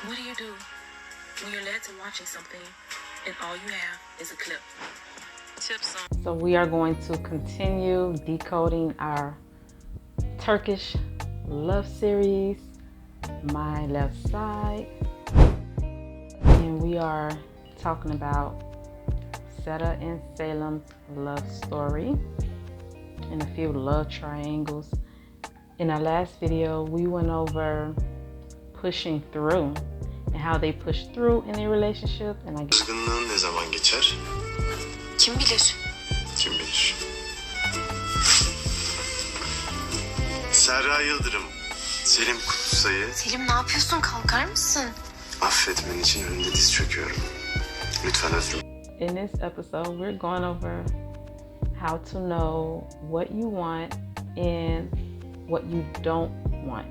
What do you do when you're led to watching something and all you have is a clip? Tips on. So we are going to continue decoding our Turkish love series, My Left Side. And we are talking about Seda and Salem's love story and a few love triangles. In our last video, we went over pushing through and how they push through in their relationship. And I guess Kızgınlığın ne zaman geçer? Kim bilir? Kim bilir? Serra Yıldırım, Selim Kutsay'ı Selim ne yapıyorsun? Kalkar mısın? affetmen için önünde diz çöküyorum. Lütfen özür. in this episode, we're going over how to know what you want and what you don't want.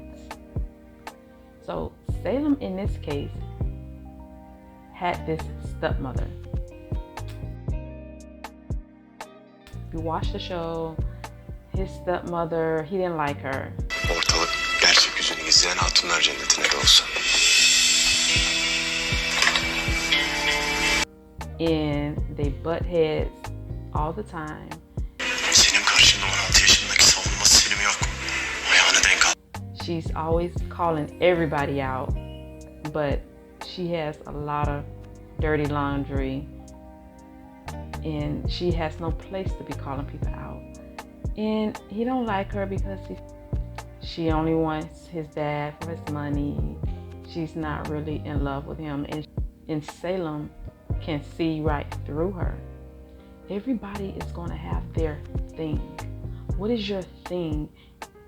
So Salem, in this case, had this stepmother. If you watch the show, his stepmother, he didn't like her. Ortalık gerçek yüzünü gizleyen hatunlar cennetine de olsa. And they butt heads all the time. Senin karşında 16 yaşındaki savunma Selim yok. Ayağını denk al. She's always calling everybody out, but she has a lot of dirty laundry and she has no place to be calling people out. And he don't like her because she only wants his dad for his money. She's not really in love with him, and Salem can see right through her. Everybody is going to have their thing. What is your thing?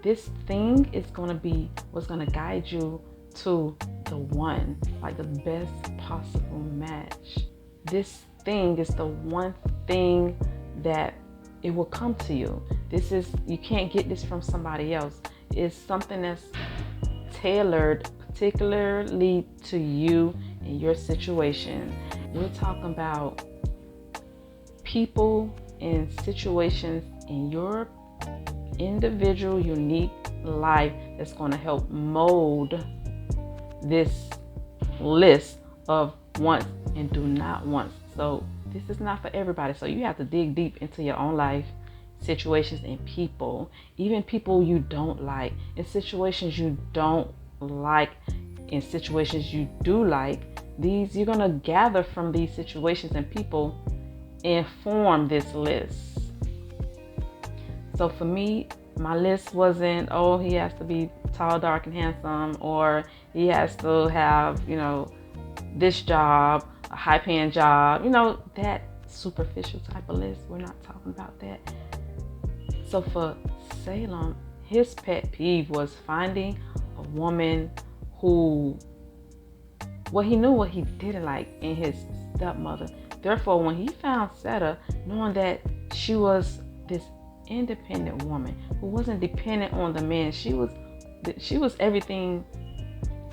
This thing is going to be what's going to guide you to the one, like the best possible match. This thing is the one thing that it will come to you. This is, you can't get this from somebody else. It's something that's tailored particularly to you and your situation. We're talking about people and situations in your individual, unique life that's going to help mold this list of wants and do not wants. So this is not for everybody. So you have to dig deep into your own life, situations, and people, even people you don't like, and situations you don't like, and situations you do like. These you're gonna gather from these situations and people and form this list. So for me, my list wasn't, oh, he has to be tall, dark, and handsome, or he has to have, this job, a high-paying job, that superficial type of list. We're not talking about that. So for Salem, his pet peeve was finding a woman who, he knew what he didn't like in his stepmother. Therefore, when he found Seda, knowing that she was this independent woman who wasn't dependent on the man, she was everything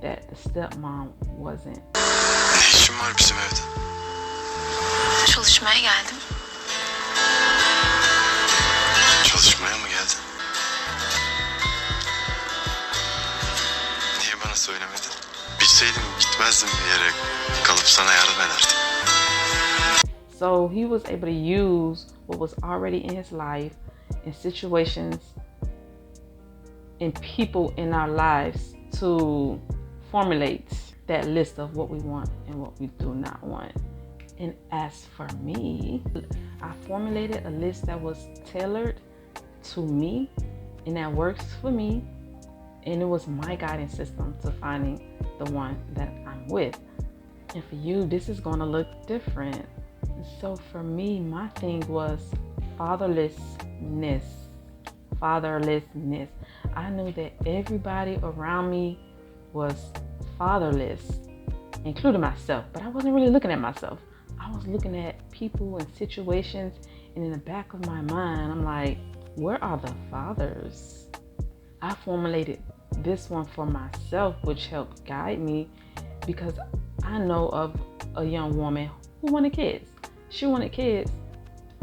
that the stepmom wasn't. Ne işin var bizim evde? Çalışmaya geldim. Çalışmaya mı geldin? Niye bana söylemedin? Bilseydim gitmezdim bir yere, kalıp sana yardım ederdim. So he was able to use what was already in his life, in situations, and people in our lives to formulate that list of what we want and what we do not want. And as for me, I formulated a list that was tailored to me and that works for me. And it was my guiding system to finding the one that I'm with. And for you, this is going to look different. So for me, my thing was fatherlessness. Fatherlessness. I knew that everybody around me was fatherless, including myself. But I wasn't really looking at myself. I was looking at people and situations, and in the back of my mind, I'm like, where are the fathers? I formulated this one for myself, which helped guide me, because I know of a young woman who wanted kids. She wanted kids,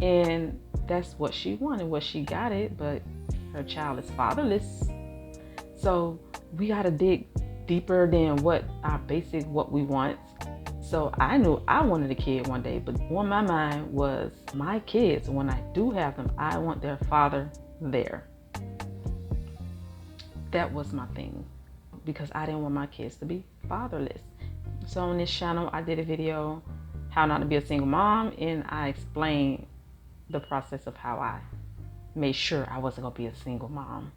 and that's what she wanted, what she got it, but her child is fatherless. So we got to dig deeper than what we want. So I knew I wanted a kid one day, but on my mind was my kids, when I do have them, I want their father there. That was my thing, because I didn't want my kids to be fatherless. So on this channel, I did a video, how not to be a single mom, and I explained the process of how I made sure I wasn't gonna be a single mom.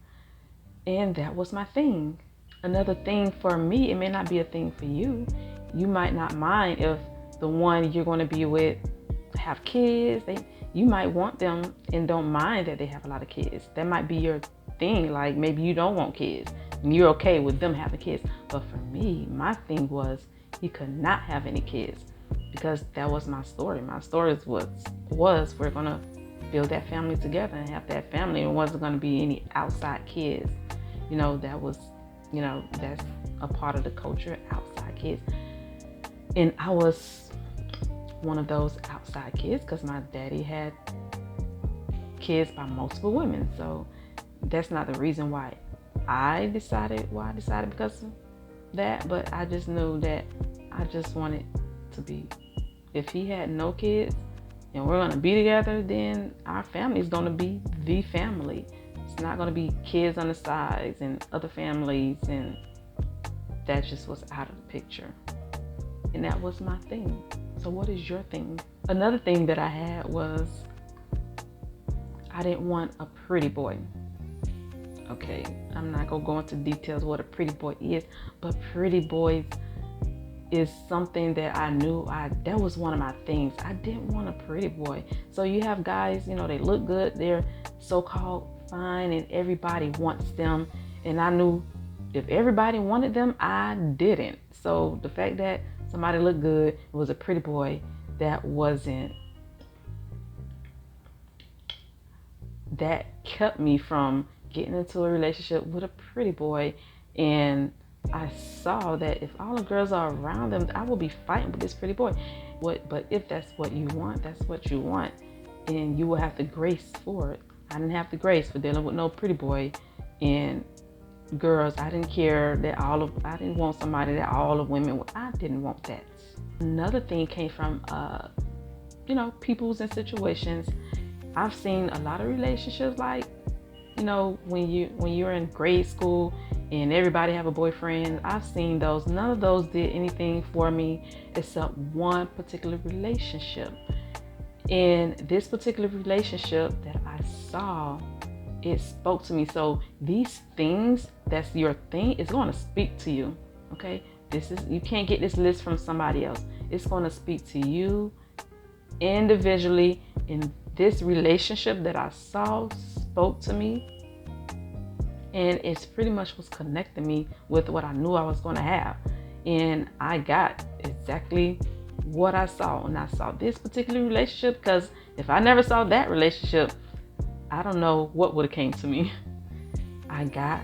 And that was my thing. Another thing for me, it may not be a thing for you. You might not mind if the one you're going to be with have kids. You might want them and don't mind that they have a lot of kids. That might be your thing. Like maybe you don't want kids and you're okay with them having kids. But for me, my thing was he could not have any kids, because that was my story. My story was we're going to build that family together and have that family. It wasn't going to be any outside kids. That was, that's a part of the culture, outside kids. And I was one of those outside kids because my daddy had kids by multiple women. So that's not the reason why I decided because of that. But I just knew that I just wanted to be, if he had no kids and we're going to be together, then our family is going to be the family. It's not going to be kids on the sides and other families, and that just was out of the picture. And that was my thing. So what is your thing? Another thing that I had was I didn't want a pretty boy. Okay, I'm not going to go into details what a pretty boy is, but pretty boys is something that I knew that was one of my things. I didn't want a pretty boy. So you have guys, they look good, they're so-called fine, and everybody wants them. And I knew if everybody wanted them, I didn't. So the fact that somebody looked good, it was a pretty boy, that kept me from getting into a relationship with a pretty boy. And I saw that if all the girls are around them, I will be fighting with this pretty boy. But if that's what you want, that's what you want, and you will have the grace for it. I didn't have the grace for dealing with no pretty boy. And girls, I didn't care that I didn't want somebody that all the women, I didn't want that. Another thing came from, people's and situations. I've seen a lot of relationships like, when you're in grade school and everybody have a boyfriend. I've seen those. None of those did anything for me except one particular relationship. And this particular relationship that I saw, it spoke to me. So these things, that's your thing, is going to speak to you. Okay, you can't get this list from somebody else. It's going to speak to you individually. And this relationship that I saw spoke to me, and it's pretty much was connecting me with what I knew I was going to have. And I got exactly what I saw. And I saw this particular relationship, because if I never saw that relationship, I don't know what would have came to me. I got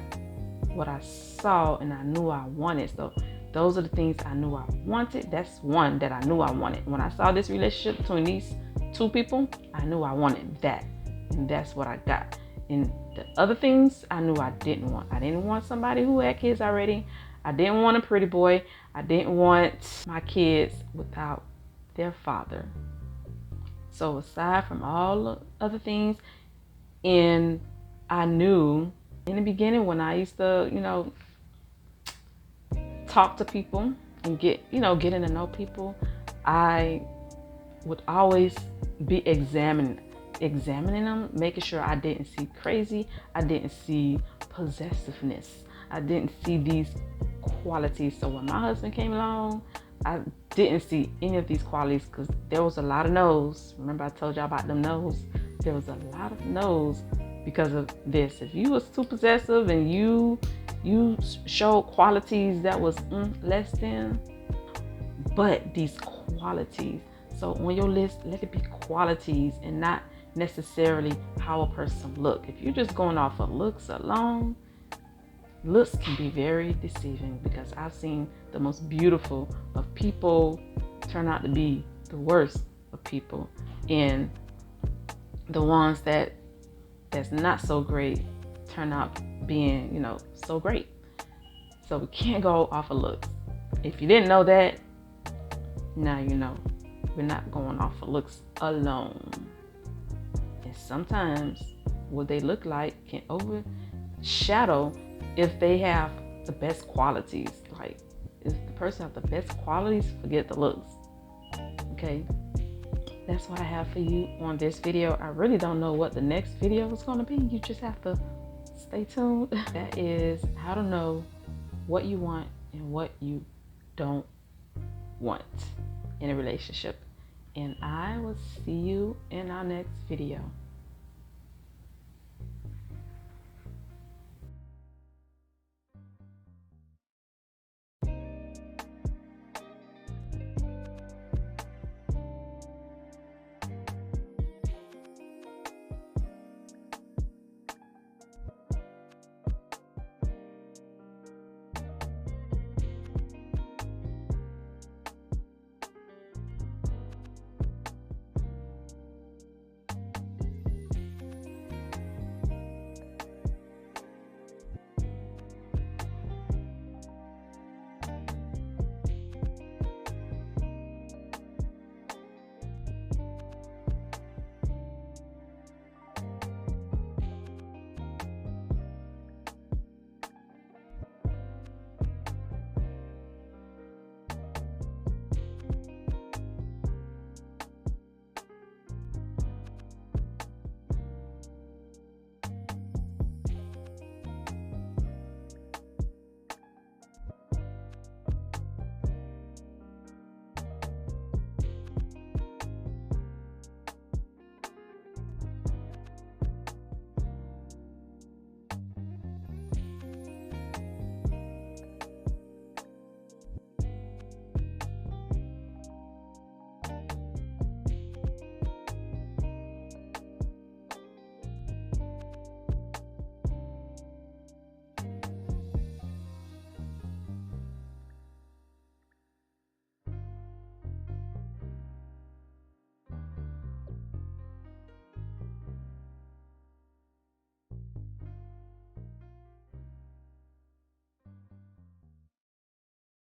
what I saw, and I knew I wanted. So those are the things I knew I wanted. That's one that I knew I wanted. When I saw this relationship between these two people, I knew I wanted that. And that's what I got. And the other things I knew I didn't want. I didn't want somebody who had kids already. I didn't want a pretty boy. I didn't want my kids without their father. So aside from all the other things, and I knew in the beginning when I used to, talk to people and getting to know people, I would always be examining them, making sure I didn't see crazy, I didn't see possessiveness, I didn't see these qualities. So when my husband came along, I didn't see any of these qualities, because there was a lot of no's. Remember I told y'all about them no's? There was a lot of no's because of this. If you was too possessive and you showed qualities that was less than, but these qualities. So on your list, let it be qualities and not necessarily how a person look. If you're just going off of looks alone, looks can be very deceiving, because I've seen the most beautiful of people turn out to be the worst of people, and the ones that's not so great turn out being, so great. So we can't go off of looks. If you didn't know that, now you know. We're not going off of looks alone. And sometimes what they look like can overshadow if they have the best qualities. Like, if the person has the best qualities, forget the looks. Okay? That's what I have for you on this video. I really don't know what the next video is going to be. You just have to stay tuned. That is how to know what you want and what you don't want in a relationship. And I will see you in our next video.